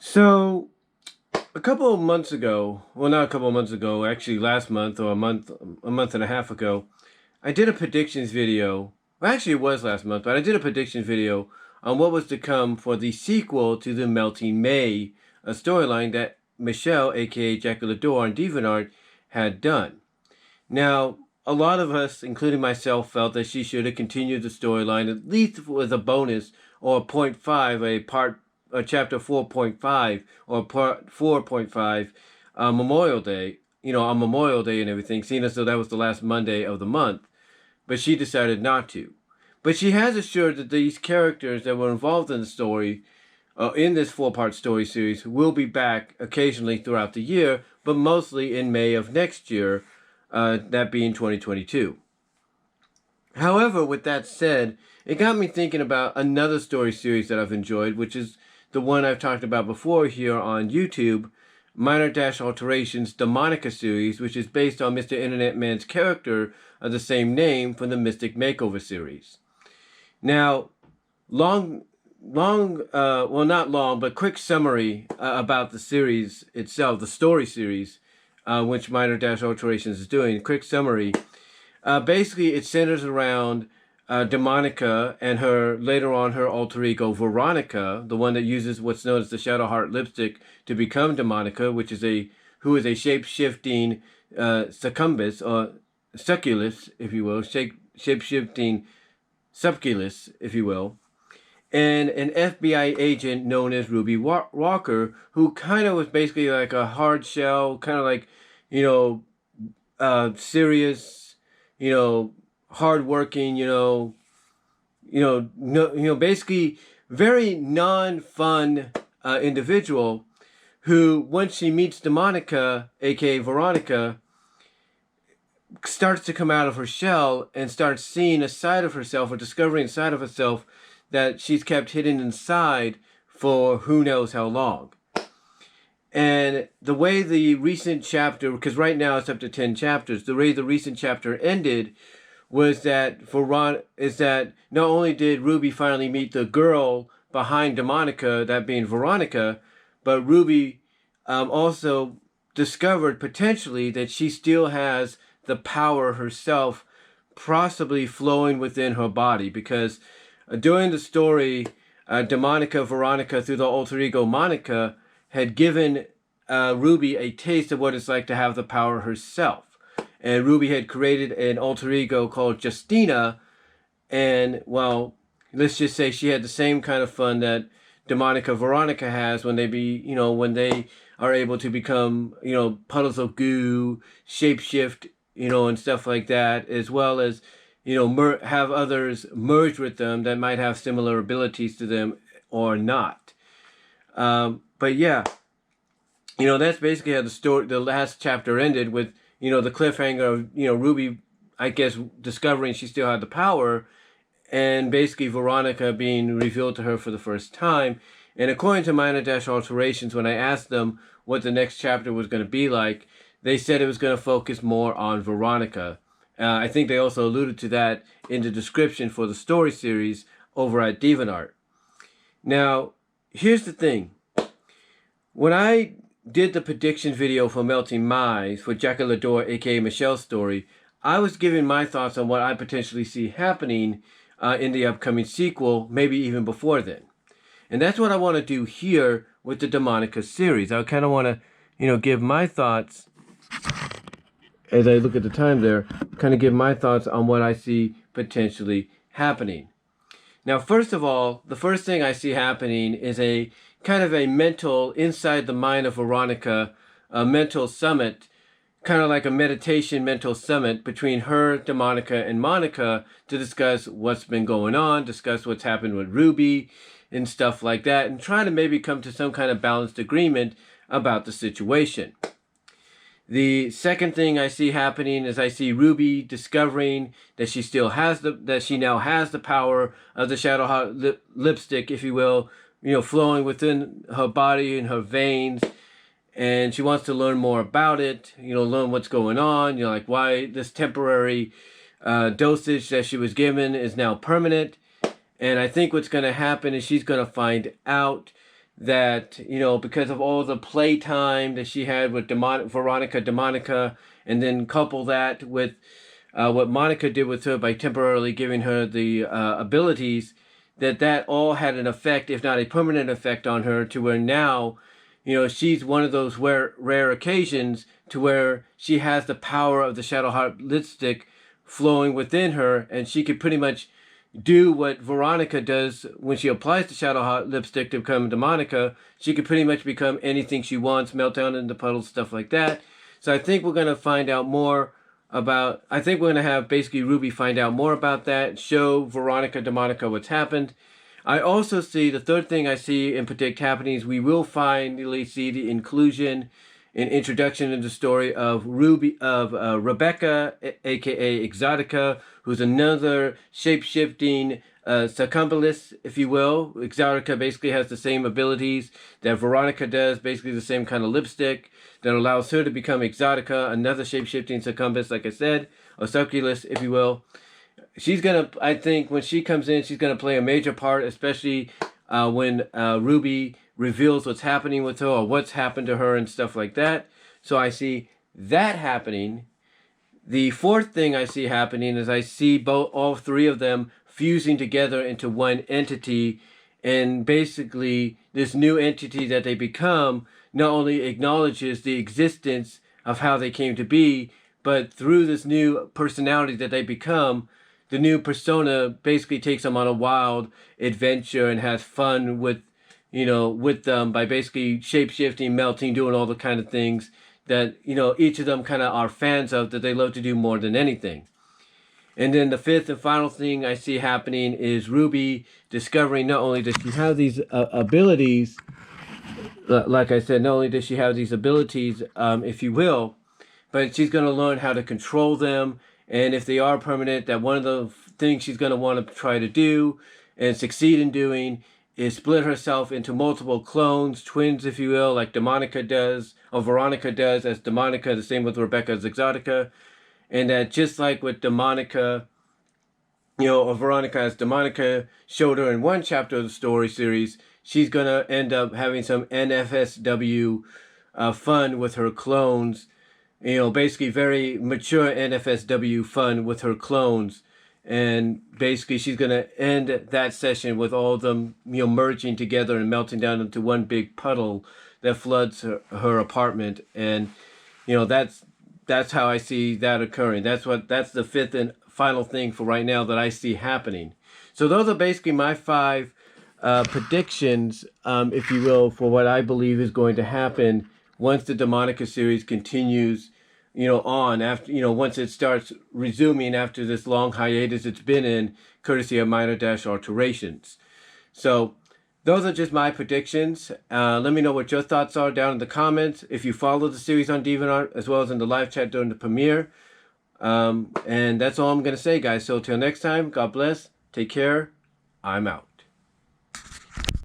So, a couple of months ago, well, not a couple of months ago, actually last month or a month and a half ago, I did a predictions video. Well, actually, it was last month, but I did a predictions video on what was to come for the sequel to the Melting May, a storyline that Michelle, aka Jackie on DeviantArt, had done. Now, a lot of us, including myself, felt that she should have continued the storyline, at least with a bonus or a point 0.5, a chapter 4.5 or part 4.5 Memorial Day, on Memorial Day and everything, seeing as though that was the last Monday of the month. But she decided not to. But she has assured that these characters that were involved in the story, in this four-part story series, will be back occasionally throughout the year, but mostly in May of next year, that being 2022. However, with that said, it got me thinking about another story series that I've enjoyed, which is the one I've talked about before here on YouTube, Minor-Alterations Demonica series, which is based on Mr. Internet Man's character of the same name from the Mystic Makeover series. Now, well, not long, but quick summary about the series itself, the story series, which Minor-Alterations is doing. Quick summary. Basically, it centers around Demonica and later on her alter ego Veronica, the one that uses what's known as the Shadow Heart lipstick to become Demonica, who is a shape-shifting succubus, or succubus, if you will, shape-shifting succubus, if you will, and an FBI agent known as Ruby Walker, who kind of was basically like a hard shell, kind of like, serious, hardworking, basically very non-fun individual who, once she meets Demonica, aka Veronica, starts to come out of her shell and starts seeing a side of herself, or discovering a side of herself that she's kept hidden inside for who knows how long. And the way the recent chapter, because right now it's up to 10 chapters, the way the recent chapter ended was that not only did Ruby finally meet the girl behind Demonica, that being Veronica, but Ruby also discovered potentially that she still has the power herself possibly flowing within her body, because during the story, Demonica Veronica, through the alter ego Monica, had given Ruby a taste of what it's like to have the power herself. And Ruby had created an alter ego called Justina, and, well, let's just say she had the same kind of fun that Demonica Veronica has when they are able to become, puddles of goo, shapeshift, and stuff like that, as well as, have others merge with them that might have similar abilities to them or not. But yeah, that's basically how the last chapter ended, with, the cliffhanger of, Ruby, I guess, discovering she still had the power, and basically Veronica being revealed to her for the first time. And according to Minor-Alterations, when I asked them what the next chapter was going to be like, they said it was going to focus more on Veronica. I think they also alluded to that in the description for the story series over at DeviantArt. Now, here's the thing. When I did the prediction video for Melting Mai for Jackie Lador, aka Michelle's story, I was giving my thoughts on what I potentially see happening in the upcoming sequel, maybe even before then. And that's what I want to do here with the Demonica series. I kind of want to, give my thoughts, as I look at the time there, kind of give my thoughts on what I see potentially happening. Now, first of all, the first thing I see happening is a kind of a mental, inside the mind of Veronica, a mental summit, kind of like a meditation mental summit between her, Demonica, and Monica to discuss what's been going on, discuss what's happened with Ruby and stuff like that, and try to maybe come to some kind of balanced agreement about the situation. The second thing I see happening is I see Ruby discovering that she now has the power of the Shadow Heart lipstick, if you will, flowing within her body and her veins, and she wants to learn more about it, learn what's going on, like why this temporary dosage that she was given is now permanent. And I think what's going to happen is she's going to find out that, you know, because of all the playtime that she had with Veronica, Demonica, and then couple that with what Monica did with her by temporarily giving her the abilities, that all had an effect, if not a permanent effect on her, to where now, you know, she's one of those rare occasions to where she has the power of the Shadow Heart lipstick flowing within her, and she could pretty much do what Veronica does when she applies the Shadow Heart lipstick to become Demonica. She could pretty much become anything she wants, melt down into puddles, stuff like that. So I think we're going to find out more about, I think we're going to have basically Ruby find out more about that, show Veronica, Demonica what's happened. I also see, the third thing I see and predict happening is we will finally see the inclusion and introduction in the story of Rebecca, aka Exotica, who's another shape-shifting succumbalist, if you will. Exotica basically has the same abilities that Veronica does, basically the same kind of lipstick that allows her to become Exotica, another shape-shifting succubus, like I said, or succulus, if you will. She's gonna, I think, when she comes in, she's gonna play a major part, especially when Ruby reveals what's happening with her or what's happened to her and stuff like that. So I see that happening. The fourth thing I see happening is I see all three of them fusing together into one entity, and basically this new entity that they become not only acknowledges the existence of how they came to be, but through this new personality that they become, the new persona basically takes them on a wild adventure and has fun with, you know, with them by basically shape-shifting, melting, doing all the kind of things that, you know, each of them kind of are fans of, that they love to do more than anything. And then the fifth and final thing I see happening is Ruby discovering not only does she have these abilities, like I said, not only does she have these abilities, if you will, but she's going to learn how to control them. And if they are permanent, that one of the things she's going to want to try to do and succeed in doing is split herself into multiple clones, twins, if you will, like Demonica does, or Veronica does as Demonica, the same with Rebecca as Exotica. And that just like with Demonica, you know, or Veronica as Demonica showed her in one chapter of the story series, she's going to end up having some NFSW fun with her clones. You know, basically very mature NFSW fun with her clones. And basically she's going to end that session with all of them, you know, merging together and melting down into one big puddle that floods her apartment. And, you know, that's how I see that occurring. That's the fifth and final thing for right now that I see happening. So those are basically my 5 predictions, if you will, for what I believe is going to happen once the Demonica series continues, you know, on after, you know, once it starts resuming after this long hiatus it's been in, courtesy of Minor-Alterations. So those are just my predictions. Let me know what your thoughts are down in the comments. If you follow the series on DeviantArt, as well as in the live chat during the premiere. And that's all I'm going to say, guys. So till next time, God bless. Take care. I'm out.